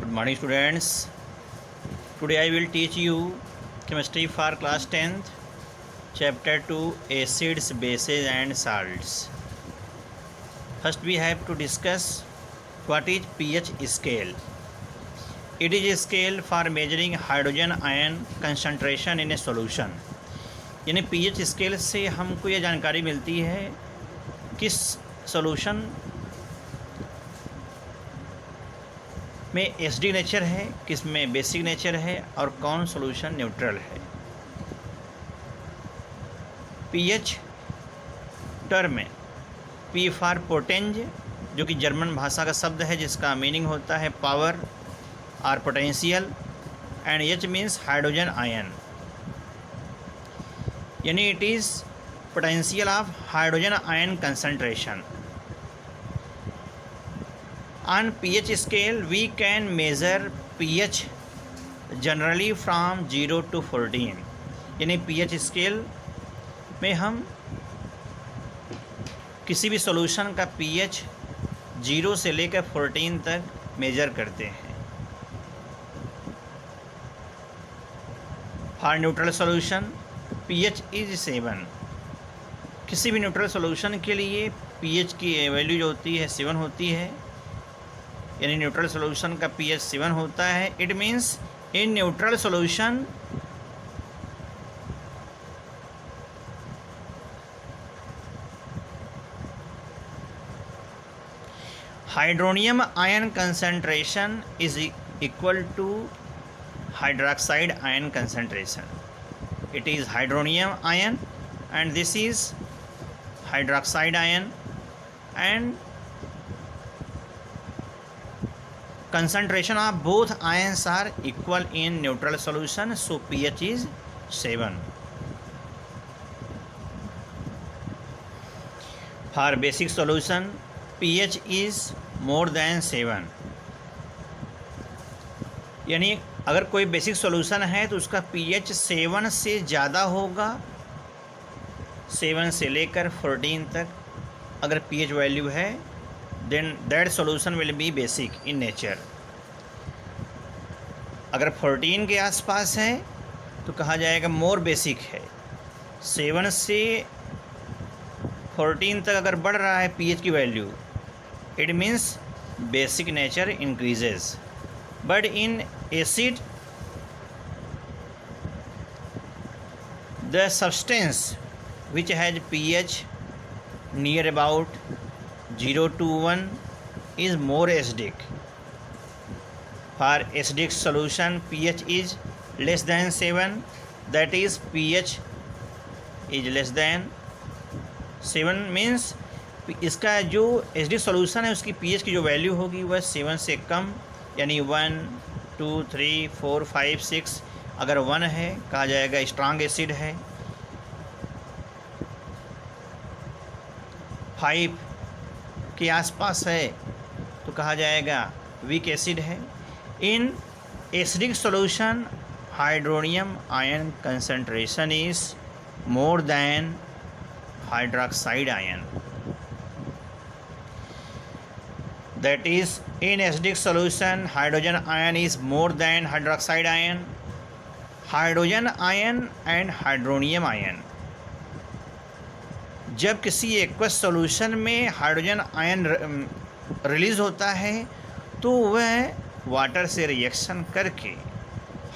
Good morning, students. Today I will teach you chemistry for class 10th, chapter 2, acids, bases and salts. First we have to discuss what is pH scale. It is a scale for measuring hydrogen ion concentration in a solution. यानी pH scale से हमको ये जानकारी मिलती है किस solution में acidic nature है, किस में बेसिक नेचर है और कौन सॉल्यूशन न्यूट्रल है। पीएच टर्म में पी फॉर पोटेंज, जो कि जर्मन भाषा का शब्द है जिसका मीनिंग होता है पावर और potential, and H means hydrogen ion, यानी it is potential of hydrogen ion concentration. On pH scale, we can measure pH generally from 0 to 14. यानी pH स्केल में हम किसी भी सॉल्यूशन का pH 0 से लेकर 14 तक मेजर करते हैं. For neutral solution pH is 7. किसी भी न्यूट्रल सॉल्यूशन के लिए pH की वैल्यू जो होती है 7 होती है, यानी न्यूट्रल सॉल्यूशन का pH 7 होता है. It means in neutral solution hydronium ion concentration is equal to hydroxide ion concentration. It is hydronium ion and this is hydroxide ion, and concentration of both ions are equal in neutral solution, so pH is 7. For basic solution pH is more than 7. यानी अगर कोई basic solution है तो उसका pH 7 से ज़्यादा होगा. 7 से लेकर 14 तक अगर pH वैल्यू है, then that solution will be basic in nature. अगर 14 के आसपास है तो कहा जाएगा मोर बेसिक है. 7 से 14 तक अगर बढ़ रहा है pH की value, it means basic nature increases. But in acid the substance which has pH near about 0 to 1 is more acidic. For acidic solution pH is less than 7, that is pH is less than 7 means इसका जो acidic solution है उसकी pH की जो value होगी वह 7 से कम, यानी 1 2 3 4 5 6. अगर 1 है कहा जाएगा स्ट्रांग एसिड है, 5 के आसपास है तो कहा जाएगा वीक एसिड है. In acidic solution hydronium ion concentration is more than hydroxide ion. That is in acidic solution hydrogen ion is more than hydroxide ion. Hydrogen ion and hydronium ion, जब किसी एक्वस सॉल्यूशन में hydrogen ion release होता है तो वह water से reaction करके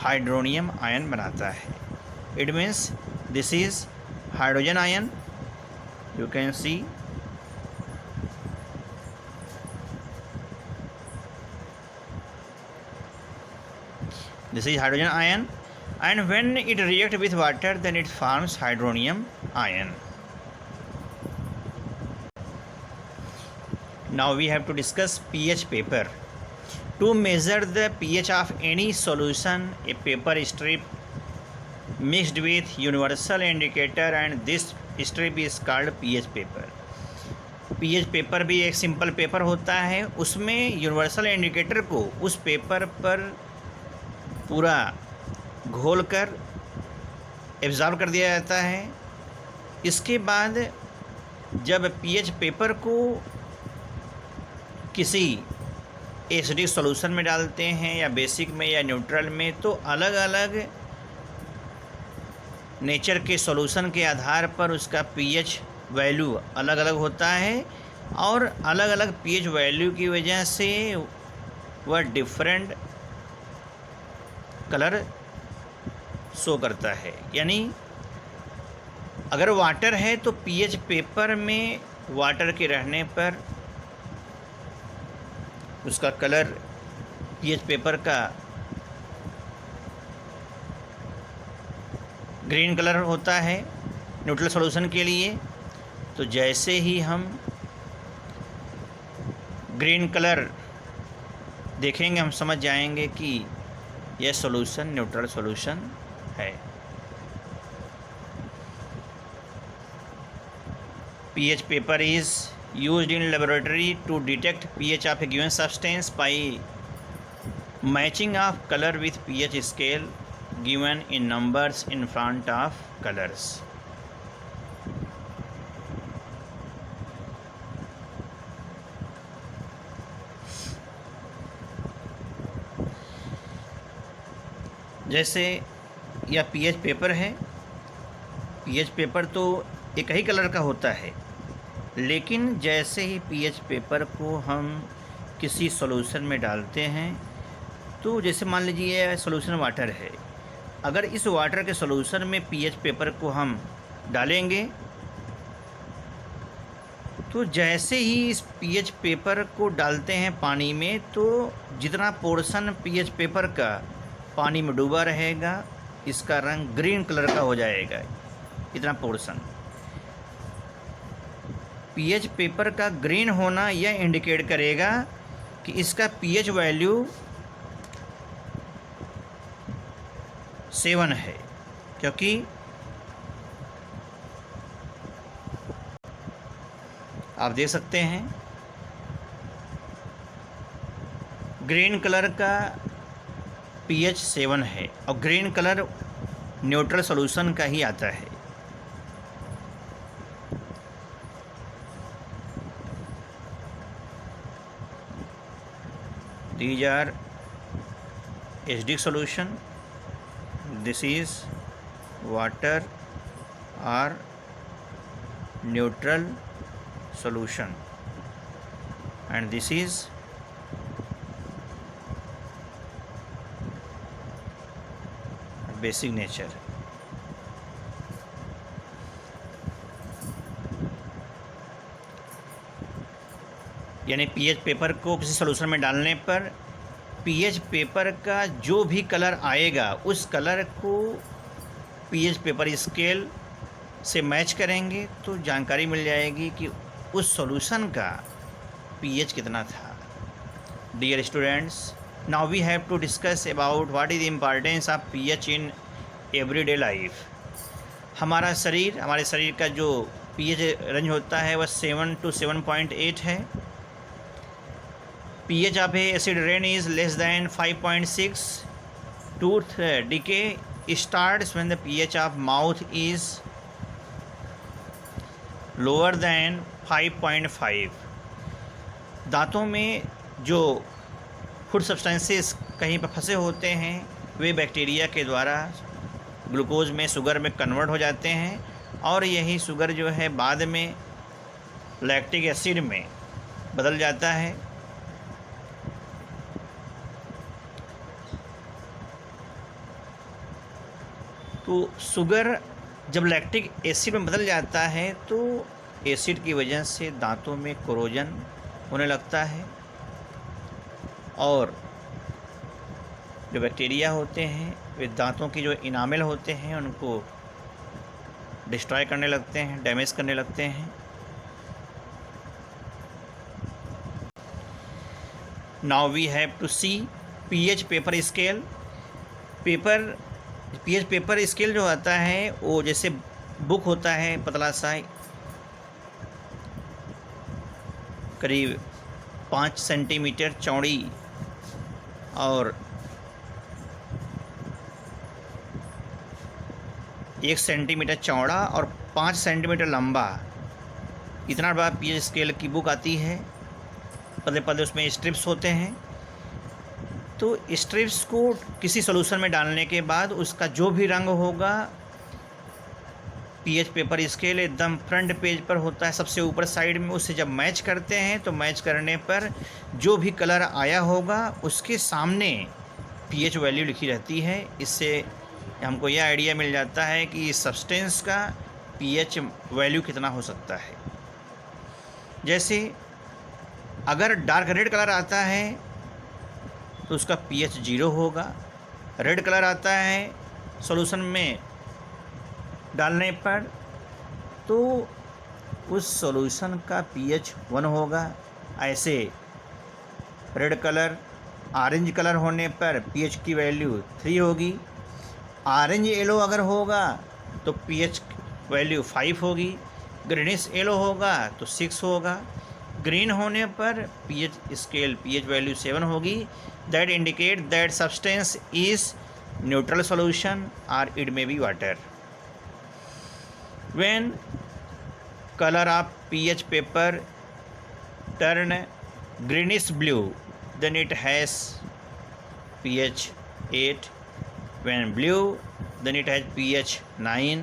hydronium ion बनाता है. It means this is hydrogen ion. You can see this is hydrogen ion, and when it react with water then it forms hydronium ion. Now we have to discuss pH paper. To measure the pH of any solution, a paper strip mixed with universal indicator, and this strip is called pH paper. pH paper भी एक simple paper होता है, उसमें universal indicator को उस paper पर पूरा घोल कर एब्जॉर्ब कर दिया जाता है. इसके बाद जब pH पेपर को किसी एसिडिक सॉल्यूशन में डालते हैं या बेसिक में या न्यूट्रल में, तो अलग अलग नेचर के सॉल्यूशन के आधार पर उसका पीएच वैल्यू अलग अलग होता है और अलग अलग पीएच वैल्यू की वजह से वह डिफरेंट कलर शो करता है। यानी अगर वाटर है तो पीएच पेपर में वाटर के रहने पर उसका कलर पीएच पेपर का ग्रीन कलर होता है न्यूट्रल सॉल्यूशन के लिए। तो जैसे ही हम ग्रीन कलर देखेंगे हम समझ जाएंगे कि यह सॉल्यूशन न्यूट्रल सॉल्यूशन है। pH paper is used in laboratory to detect pH of a given substance by matching of color with pH scale given in numbers in front of colors. जैसे यह pH paper है, pH paper तो एक ही colour का होता है, लेकिन जैसे ही पीएच पेपर को हम किसी सॉल्यूशन में डालते हैं, तो जैसे मान लीजिए यह सॉल्यूशन वाटर है, अगर इस वाटर के सॉल्यूशन में पीएच पेपर को हम डालेंगे तो जैसे ही इस पीएच पेपर को डालते हैं पानी में, तो जितना पोर्शन पीएच पेपर का पानी में डूबा रहेगा इसका रंग ग्रीन कलर का हो जाएगा। इतना पोर्शन पीएच पेपर का ग्रीन होना यह इंडिकेट करेगा कि इसका पीएच वैल्यू 7 है, क्योंकि आप देख सकते हैं ग्रीन कलर का पीएच 7 है और ग्रीन कलर न्यूट्रल सॉल्यूशन का ही आता है। These are acidic solution. This is water or neutral solution, and this is basic nature. यानी पीएच पेपर को किसी सॉल्यूशन में डालने पर पीएच पेपर का जो भी कलर आएगा उस कलर को पीएच पेपर स्केल से मैच करेंगे तो जानकारी मिल जाएगी कि उस सॉल्यूशन का पीएच कितना था। Dear students, now we have to discuss about what is the importance of pH in everyday life. हमारे शरीर का जो पीएच रेंज होता है वह 7 to 7.8 है। pH of a acid rain is less than 5.6. Tooth decay starts when the pH of mouth is lower than 5.5. दांतों में जो फूड सब्सटेंसेस कहीं पर फंसे होते हैं वे बैक्टीरिया के द्वारा ग्लूकोज में शुगर में कन्वर्ट हो जाते हैं और यही शुगर जो है बाद में लैक्टिक एसिड में बदल जाता है। तो शुगर जब लैक्टिक एसिड में बदल जाता है तो एसिड की वजह से दांतों में कोरोजन होने लगता है और जो बैक्टीरिया होते हैं वे दांतों की जो इनामेल होते हैं उनको डिस्ट्रॉय करने लगते हैं, डैमेज करने लगते हैं। Now we have to see pH paper scale. PH paper scale जो आता है वो जैसे बुक होता है पतला सा, करीब 5 सेंटीमीटर चौड़ी और 1 सेंटीमीटर चौड़ा और 5 सेंटीमीटर लंबा, इतना बड़ा पीएच स्केल की बुक आती है। पदे पदे उसमें स्ट्रिप्स होते हैं तो स्ट्रिप्स को किसी सॉल्यूशन में डालने के बाद उसका जो भी रंग होगा, पीएच पेपर स्केल एकदम फ्रंट पेज पर होता है सबसे ऊपर साइड में, उससे जब मैच करते हैं तो मैच करने पर जो भी कलर आया होगा उसके सामने पीएच वैल्यू लिखी रहती है। इससे हमको यह आइडिया मिल जाता है कि इस सब्सटेंस का पीएच वैल्यू कितना हो सकता है। जैसे अगर डार्क रेड कलर आता है तो उसका पीएच 0 होगा। रेड कलर आता है सॉल्यूशन में डालने पर तो उस सॉल्यूशन का पीएच 1 होगा। ऐसे रेड कलर ऑरेंज कलर होने पर पीएच की वैल्यू 3 होगी। ऑरेंज येलो अगर होगा तो पीएच वैल्यू 5 होगी। ग्रीनिश येलो होगा तो 6 होगा। ग्रीन होने पर पीएच स्केल पीएच वैल्यू 7 होगी। That indicate that substance is neutral solution और it may be water. When color of pH paper turn greenish blue, then it has pH 8. When blue, then it has pH 9.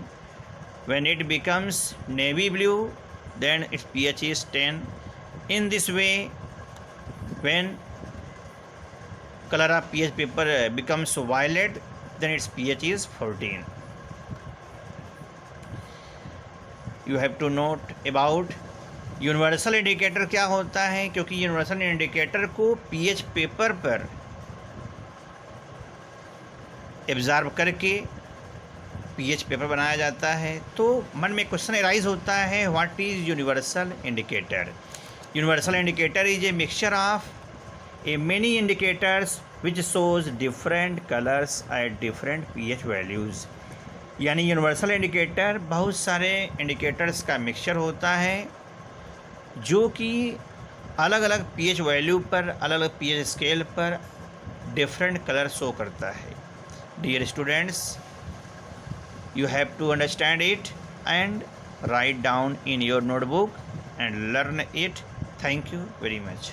When it becomes navy blue, then its pH is 10. In this way, when color of pH paper becomes violet, then its pH is 14. You have to note about universal indicator क्या होता है, क्योंकि universal indicator को pH paper पर absorb करके pH paper बनाया जाता है। तो मन में क्वेश्चन अराइज होता है, what is universal indicator? Universal indicator is a mixture of A many indicators which shows different colours at different pH values. यानी यूनिवर्सल इंडिकेटर बहुत सारे इंडिकेटर्स का मिक्सचर होता है जो कि अलग अलग पीएच वैल्यू पर, अलग अलग पीएच स्केल पर डिफरेंट कलर शो करता है। Dear students, you have to understand it and write down in your notebook and learn it. Thank you very much.